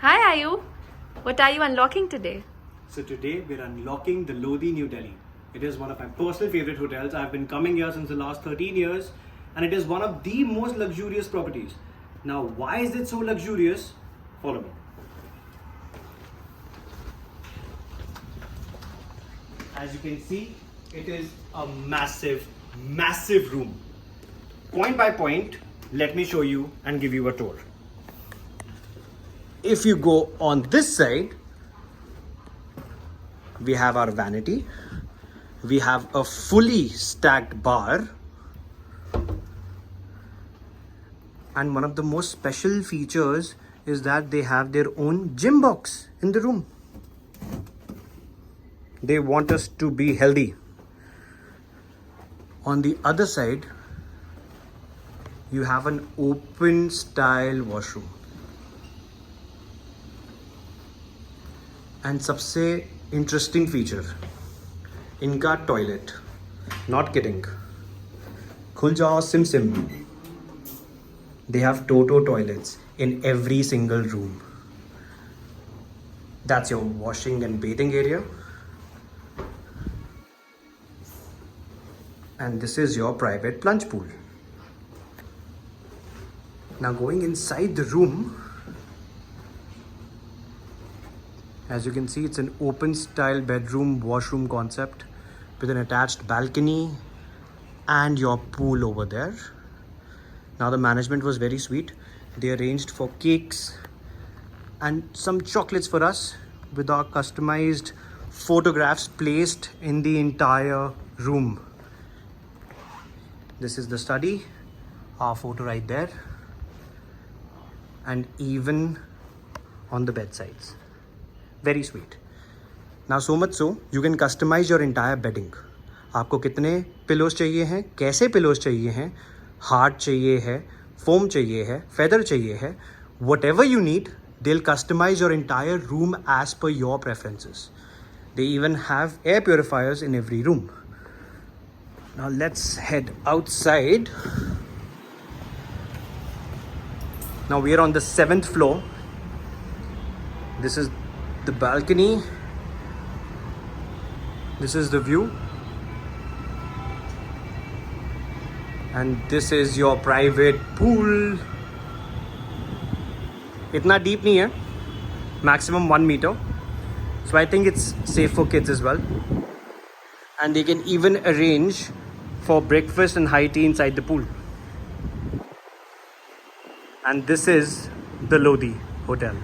Hi Ayu, what are you unlocking today? So today we're unlocking the Lodhi, New Delhi. It is one of my personal favorite hotels. I've been coming here since the last 13 years and it is one of the most luxurious properties. Now why is it so luxurious? Follow me. As you can see, it is a massive room. Point by point, let me show you and give you a tour. If you go on this side, we have our vanity. We have a fully stacked bar. And one of the most special features is that they have their own gym box in the room. They want us to be healthy. On the other side, you have an open style washroom. And सबसे interesting feature, इनका toilet, not kidding, खुल जाओ SIM SIM. They have Toto toilets in every single room. That's your washing and bathing area. And this is your private plunge pool. Now going inside the room, as you can see, it's an open style bedroom washroom concept with an attached balcony and your pool over there. Now the management was very sweet. They arranged for cakes and some chocolates for us with our customized photographs placed in the entire room. This is the study, our photo right there, and even on the bedsides. Very sweet. Now so much so, you can customize your entire bedding. आपको कितने pillows चाहिए हैं, कैसे pillows चाहिए हैं, hard चाहिए है, foam चाहिए है, feather चाहिए है, whatever you need, they'll customize your entire room as per your preferences. They even have air purifiers in every room. Now let's head outside. Now we are on the 7th floor. This is the balcony. This is the view. And this is your private pool. Itna deep nahi hai. Maximum 1 meter. So I think it's safe for kids as well. And they can even arrange for breakfast and high tea inside the pool. And this is the Lodhi Hotel.